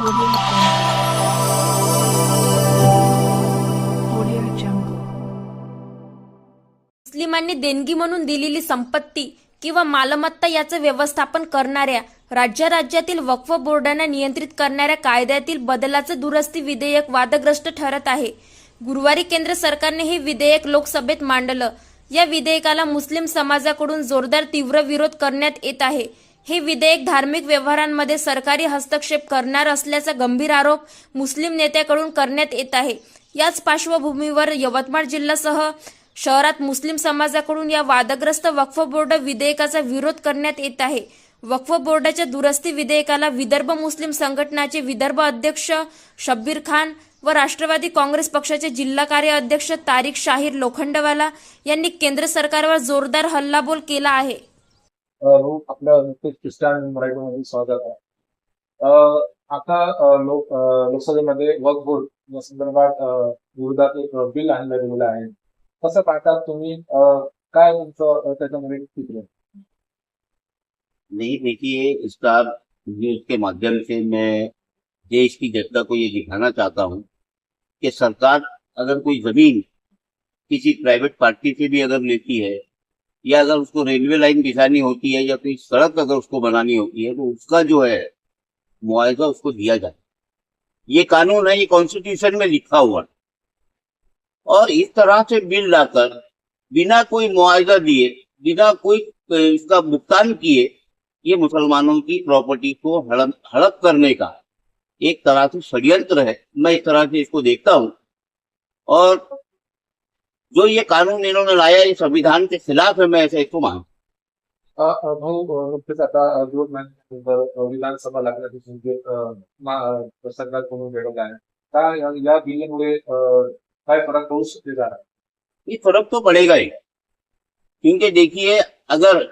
Audio Jungle. मुस्लिमांनी देणगी म्हणून दिलेली संपत्ती किंवा मालमत्ता याचं व्यवस्थापन करणाऱ्या राज्यातील वक्फ बोर्डांना नियंत्रित करणाऱ्या कायद्यातील बदलाचं दुरुस्ती विधेयक वादग्रस्त ठरत आहे. गुरुवारी केंद्र सरकारने हे विधेयक लोकसभेत मांडलं. या विधेयकाला मुस्लिम समाजाकडून जोरदार तीव्र विरोध करण्यात येत आहे. हे विधेयक धार्मिक व्यवहारांमध्ये सरकारी हस्तक्षेप करणार असल्याचा गंभीर आरोप मुस्लिम नेत्याकडून करण्यात येत आहे. याच पार्श्वभूमीवर यवतमाळ जिल्ह्यासह शहरात मुस्लिम समाजाकडून या वादग्रस्त वक्फ बोर्ड विधेयकाचा विरोध करण्यात येत आहे. वक्फ बोर्डाच्या दुरुस्ती विधेयकाला विदर्भ मुस्लिम संघटनाचे विदर्भ अध्यक्ष शब्बीर खान व राष्ट्रवादी काँग्रेस पक्षाचे जिल्हा कार्य अध्यक्ष तारिक शाहीर लोखंडवाला यांनी केंद्र सरकारवर जोरदार हल्लाबोल केला आहे. आपलं नुकतेच ख्रिस्टन मराठीमध्ये स्वागत आहे. आता लोकसभेमध्ये वक्फ बोर्ड या संदर्भात विरोधात एक बिल आणलं गेलेलं आहे. कसं पाहतात तुम्ही, काय तुमचं त्याच्यामध्ये चित्र आहे? नहीं, देखिए, स्टार न्यूज के माध्यम से मैं देश की जनता को ये दिखाना चाहता हूँ कि सरकार अगर कोई जमीन किसी प्राइवेट पार्टी से भी अगर लेती है या अगर उसको रेलवे लाइन बिछानी होती है या कोई सड़क अगर उसको बनानी होती है तो उसका जो है मुआवजा उसको दिया जाए. ये कानून है, ये कॉन्स्टिट्यूशन में लिखा हुआ है. और इस तरह से बिल लाकर बिना कोई मुआवजा दिए, बिना कोई इसका भुगतान किए, ये मुसलमानों की प्रॉपर्टी को हड़प करने का एक तरह से षड्यंत्र है. मैं इस तरह से इसको देखता हूं. और जो ये कानून इन्होंने लाया ये संविधान के खिलाफ है, मैं ऐसे इसको मानता भाऊ, नुकतेच आता विधानसभा लागण्याची सरकार करून मिळवलं आहे. काय या बिलमुळे काय फरक पडू शकते का? ये फर्क तो पड़ेगा ही. क्योंकि देखिए, अगर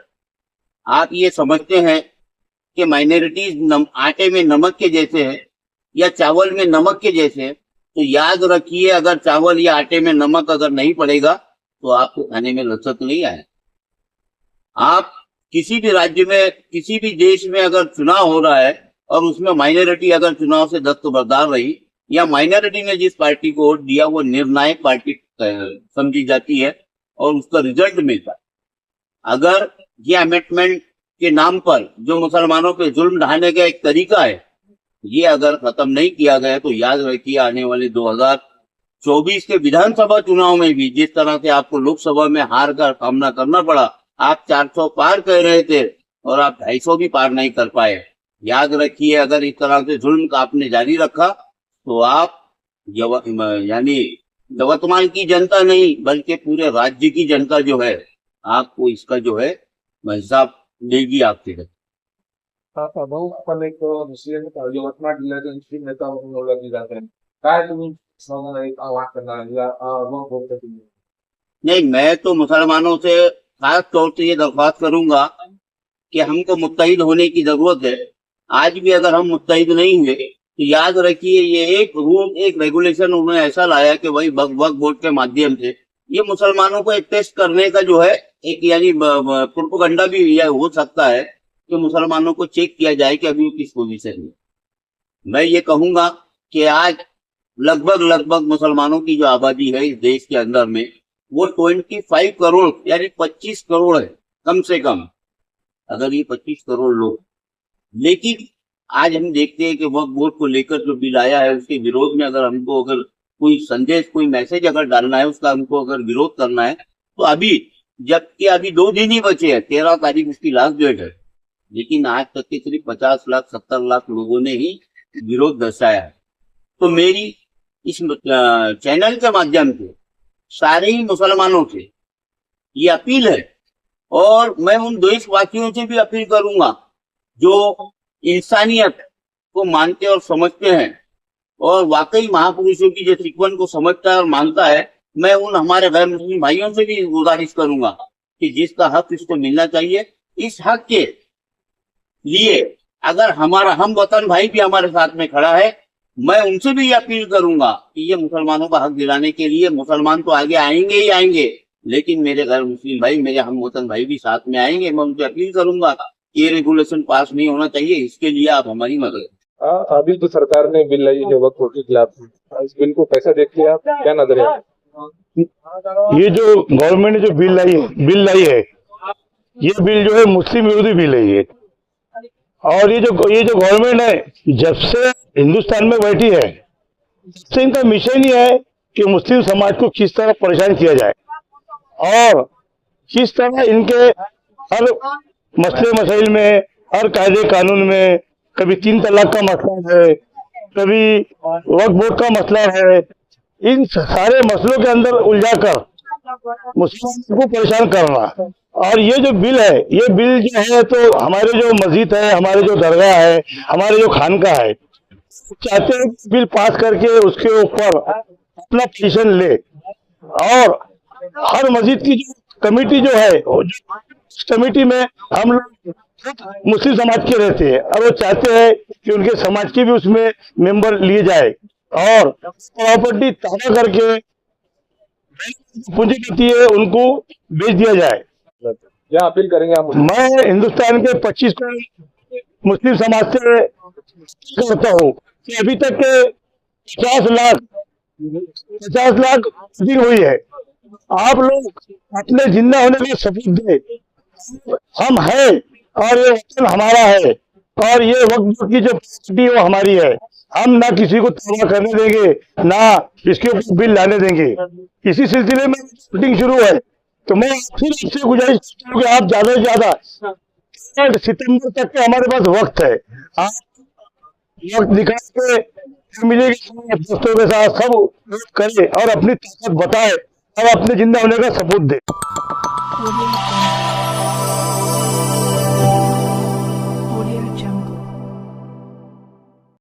आप ये समझते हैं कि माइनॉरिटीज आटे में नमक के जैसे है या चावल में नमक के जैसे है, तो याद रखिए, अगर चावल या आटे में नमक अगर नहीं पड़ेगा तो आपको खाने में लज्जत नहीं आए. आप किसी भी राज्य में, किसी भी देश में अगर चुनाव हो रहा है और उसमें माइनॉरिटी अगर चुनाव से दस्तबरदार रही या माइनॉरिटी ने जिस पार्टी को वोट दिया वो निर्णायक पार्टी समझी जाती है और उसका रिजल्ट मिलता है. अगर ये अमेंडमेंट के नाम पर जो मुसलमानों पे जुल्म ढाने का एक तरीका है, ये अगर खत्म नहीं किया गया तो याद रखिए, आने वाले 2024 के विधानसभा चुनाव में भी जिस तरह से आपको लोकसभा में हार का सामना करना पड़ा, आप 400 पार कर रहे थे और आप 250 भी पार नहीं कर पाए. याद रखिए, अगर इस तरह से जुल्म का आपने जारी रखा तो आप यानी यवतमाल की जनता नहीं बल्कि पूरे राज्य की जनता जो है आपको इसका जो है हिसाब देगी आपके. भाऊ, आपण एक मुस्लिम यवतमाळ जिल्ह्याचे मुस्लिम नेता म्हणून ओळखले जात आहे. काय तुम्ही आवाहन करणार या वक्फ बोर्डासाठी? नहीं, मैं तो मुसलमानों से खास तौर से ये दरख्वास्त करूंगा कि हमको मुत्तहिद होने की जरूरत है. आज भी अगर हम मुत्तहिद नहीं हुए तो याद रखिए, ये एक रूल, एक रेगुलेशन उन्होंने ऐसा लाया कि भाई वक्फ बोर्ड के माध्यम से ये मुसलमानों को एक टेस्ट करने का जो है एक यानी प्रोपेगेंडा भी यह हो सकता है कि मुसलमानों को चेक किया जाए कि अभी वो किस पोजीशन में. मैं ये कहूंगा कि आज लगभग मुसलमानों की जो आबादी है इस देश के अंदर में वो 25 करोड़ यानी 25 करोड़ है कम से कम. अगर ये 25 करोड़ लोग, लेकिन आज हम देखते हैं कि वक्फ बोर्ड को लेकर जो बिल आया है उसके विरोध में अगर हमको अगर कोई संदेश, कोई मैसेज अगर डालना है, उसका हमको अगर विरोध करना है तो अभी, जबकि अभी 2 दिन ही बचे हैं, 13 तारीख उसकी लास्ट डेट है, लेकिन आज तक के करीब 50 लाख 70 लाख लोगों ने ही विरोध दर्शाया है. तो मेरी इस चैनल के माध्यम से सारे ही मुसलमानों से ये अपील है और मैं उन देशवासियों से भी अपील करूंगा जो इंसानियत को मानते और समझते हैं और वाकई महापुरुषों की जो सिकवन को समझता है और मानता है. मैं उन हमारे गैर मुस्लिम भाइयों से भी गुजारिश करूंगा कि जिसका हक इसको मिलना चाहिए, इस हक के लिए अगर हमारा हम वतन भाई भी हमारे साथ में खड़ा है, मैं उनसे भी अपील करूंगा कि ये मुसलमानों का हक दिलाने के लिए मुसलमान तो आगे आएंगे ही आएंगे, लेकिन मेरे गैर मुस्लिम भाई, मेरे हम वतन भाई भी साथ में आएंगे. मैं उनसे अपील करूंगा ये रेगुलेशन पास नहीं होना चाहिए, इसके लिए आप हमारी मदद अभी तो सरकार ने बिल लाई है वक्फ बोर्ड के खिलाफ। इस बिल को कैसा देखते हैं आप, क्या नजर है? ये जो गवर्नमेंट ने जो बिल लाई है, ये बिल जो है मुस्लिम विरोधी बिल है ये। और ये जो गवर्नमेंट है जब से हिंदुस्तान में बैठी है, तब से इनका मिशन ही है कि मुस्लिम समाज को किस तरह परेशान किया जाए और किस तरह इनके हर मसले मसाइल में, हर कायदे कानून में, कभी 3 तलाक का मसला है, कभी वक्फ बोर्ड का मसला है, इन सारे मसलों के अंदर उलझाकर मुसलमानों को परेशान करना। और ये जो बिल है, ये बिल जो है तो हमारे जो मस्जिद है, हमारे जो दरगाह है, हमारे जो खानका है, चाहते हैं कि बिल पास करके उसके ऊपर अपना पोजीशन ले। और हर मस्जिद की जो कमेटी जो है, उस कमेटी में हम लोग मुस्लिम समाज के रहते हैं और वो चाहते हैं कि उनके समाज के भी उसमें मेंबर लिए जाए और प्रॉपर्टी ताबा करके पूंजीपति है उनको बेच दिया जाए। क्या अपील करेंगे आप? मैं हिंदुस्तान के 25 करोड़ मुस्लिम समाज से करता हूँ कि अभी तक के 50 लाख मीटिंग हुई है। आप लोग अपने जिंदा होने का सबूत दें, हम हैं और ये वतन हमारा है और ये वक्त की जो प्रॉपर्टी है वो हमारी है। हम ना किसी को तबाह करने देंगे, ना इसके ऊपर बिल लाने देंगे। इसी सिलसिले में मीटिंग शुरू है, तो मैं फिर आपसे गुजारिश करता हूँ कि आप ज्यादा से ज्यादा 8 सितंबर तक के हमारे पास वक्त है, आप वक्त निकाल के फिर मिलेगी दोस्तों के साथ, सब करें और अपनी ताकत बताए और अपने जिंदा होने का सबूत दे।